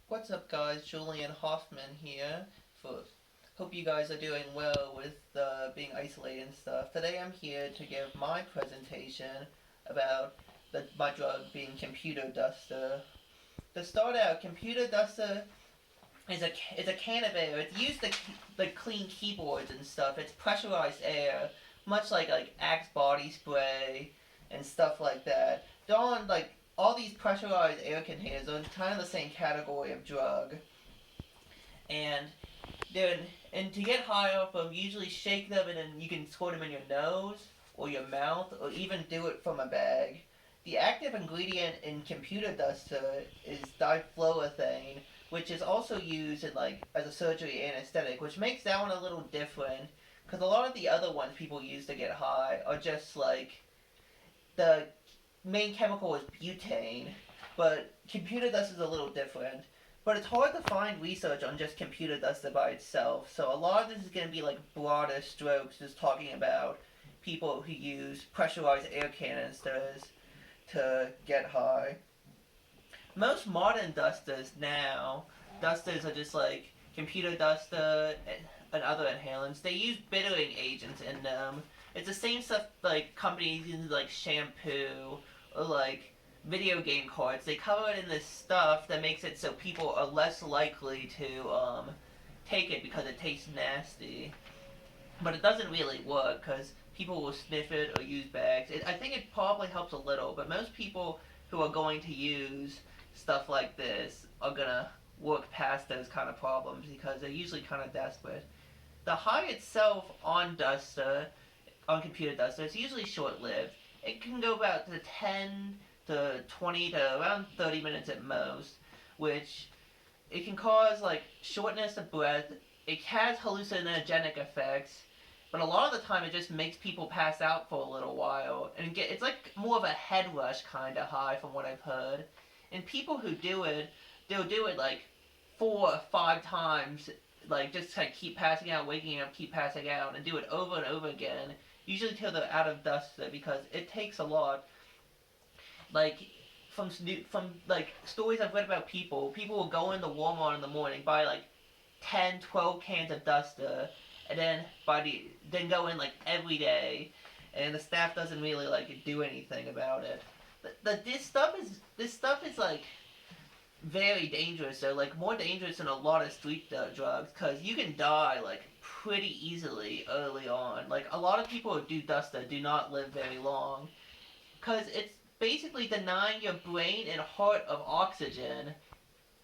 What's up, guys? Julian Hoffman here. For Hope you guys are doing well with being isolated and stuff. Today I'm here to give my presentation about my drug being Computer Duster. To start out, Computer Duster is a can of air. It's used to clean keyboards and stuff. It's pressurized air, much like Axe body spray and stuff like that. Don't like all these pressurized air containers are kind of the same category of drug, and then and to get high off them, usually shake them and then you can squirt them in your nose or your mouth or even do it from a bag. The active ingredient in computer duster is difluorothane, which is also used in as a surgery anesthetic, which makes that one a little different because a lot of the other ones people use to get high are just the main chemical is butane, but computer dust is a little different. But it's hard to find research on just computer dust by itself, so a lot of this is going to be like broader strokes, just talking about people who use pressurized air canisters to get high. Most modern dusters are just like computer duster and other inhalants. They use bittering agents in them. It's the same stuff like companies use like shampoo or like video game cards. They cover it in this stuff that makes it so people are less likely to take it because it tastes nasty. But it doesn't really work because people will sniff it or use bags. I think it probably helps a little, but most people who are going to use stuff like this are gonna work past those kind of problems because they're usually kind of desperate. The high itself on computer duster, is usually short lived. It can go about to 10 to 20 to around 30 minutes at most, which it can cause like shortness of breath. It has hallucinogenic effects, but a lot of the time it just makes people pass out for a little while, and it's like more of a head rush kind of high from what I've heard. And people who do it, they'll do it like 4 or 5 times, like just like keep passing out, waking up, keep passing out, and do it over and over again. Usually till they're out of dust because it takes a lot. Like from like stories I've read about people will go into Walmart in the morning, buy like 10, 12 cans of duster, and then go in like every day, and the staff doesn't really like do anything about it. This stuff is like very dangerous. So like more dangerous than a lot of street drugs because you can die like pretty easily early on. Like a lot of people who do duster do not live very long because it's basically denying your brain and heart of oxygen.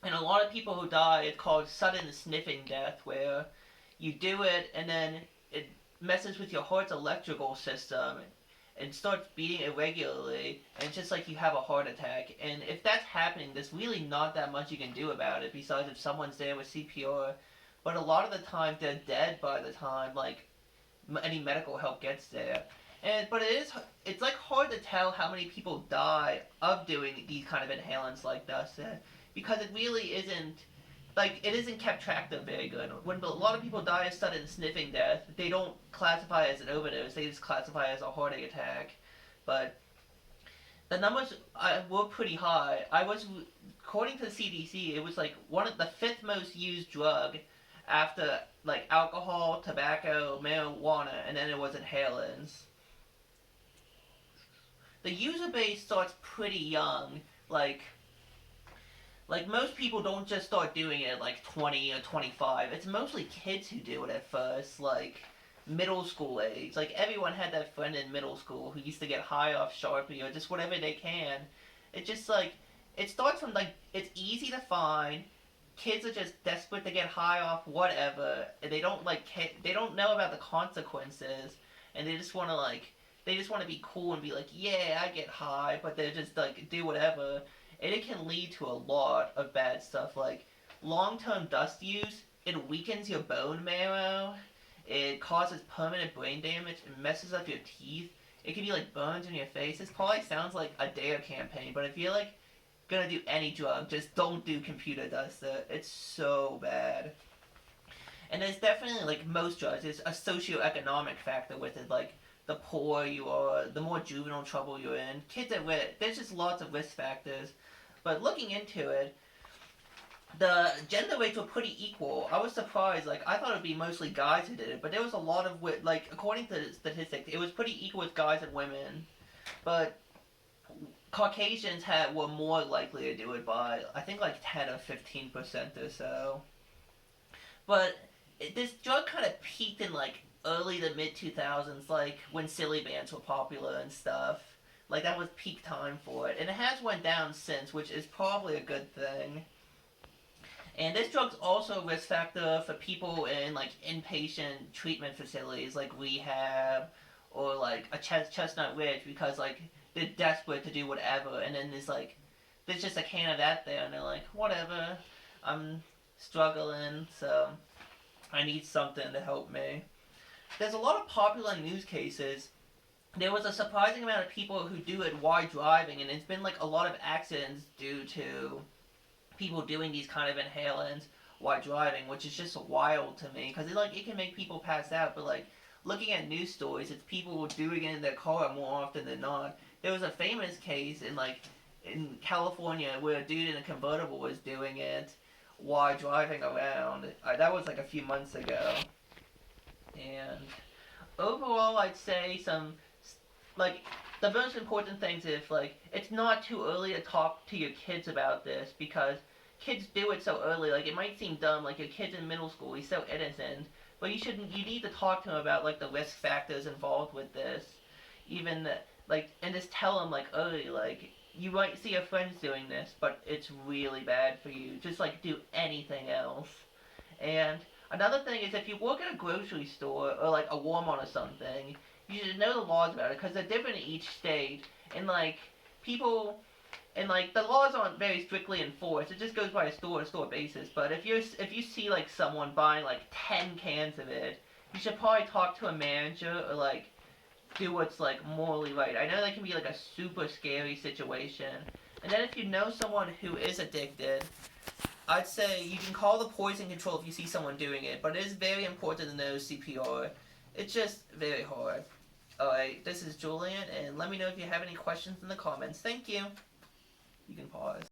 And a lot of people who die, it's called sudden sniffing death, where you do it and then it messes with your heart's electrical system and starts beating irregularly, and it's just like you have a heart attack. And if that's happening, there's really not that much you can do about it besides if someone's there with CPR. But a lot of the time, they're dead by the time any medical help gets there. But it's like hard to tell how many people die of doing these kind of inhalants like this, because it really isn't like it isn't kept track of very good. When a lot of people die of sudden sniffing death, they don't classify as an overdose; they just classify as a heart attack. But the numbers were pretty high. According to the CDC, it was like one of the fifth most used drug after like alcohol, tobacco, marijuana, and then it was inhalants. The user base starts pretty young. Like most people don't just start doing it at like 20 or 25. It's mostly kids who do it at first, like middle school age. Like everyone had that friend in middle school who used to get high off Sharpie or just whatever they can. It just like it starts from like it's easy to find. Kids are just desperate to get high off whatever, and they don't know about the consequences, and they just want to be cool and be like, yeah, I get high, but they just like do whatever, and it can lead to a lot of bad stuff like long-term dust use. It weakens your bone marrow. It causes permanent brain damage. It messes up your teeth. It can be like burns in your face. This probably sounds like a dare campaign, but if you're like gonna do any drug, just don't do computer dust. It's so bad. And there's definitely like most drugs, there's a socioeconomic factor with it. Like the poorer you are, the more juvenile trouble you're in. Kids at risk. There's just lots of risk factors. But looking into it, the gender rates were pretty equal. I was surprised. Like, I thought it would be mostly guys who did it, but there was a lot of like, according to the statistics, it was pretty equal with guys and women. But Caucasians were more likely to do it by, I think, like 10 or 15% or so. But this drug kind of peaked in like early to mid 2000s, like when silly bands were popular and stuff. Like that was peak time for it, and it has went down since, which is probably a good thing. And this drug's also a risk factor for people in like inpatient treatment facilities, like rehab or like a Chestnut Ridge, because like they're desperate to do whatever, and then there's just a can of that there, and they're like, whatever, I'm struggling, so I need something to help me. There's a lot of popular news cases. There was a surprising amount of people who do it while driving, and it's been like a lot of accidents due to people doing these kind of inhalants while driving, which is just wild to me because it can make people pass out. But like looking at news stories, it's people doing it in their car more often than not. There was a famous case in California where a dude in a convertible was doing it while driving around. That was like a few months ago. And overall, I'd say like the most important things is like it's not too early to talk to your kids about this because kids do it so early. Like it might seem dumb, like your kid's in middle school, he's so innocent, but you need to talk to him about like the risk factors involved with this, even and just tell him like early, like you might see your friends doing this, but it's really bad for you. Just like do anything else. And another thing is if you work at a grocery store or like a Walmart or something, you should know the laws about it because they're different in each state. And like people, and like the laws aren't very strictly enforced. It just goes by a store to store basis. But if you see like someone buying like 10 cans of it, you should probably talk to a manager or like do what's like morally right. I know that can be like a super scary situation. And then if you know someone who is addicted, I'd say you can call the poison control if you see someone doing it, but it is very important to know CPR. It's just very hard. Alright, this is Julian, and let me know if you have any questions in the comments. Thank you. You can pause.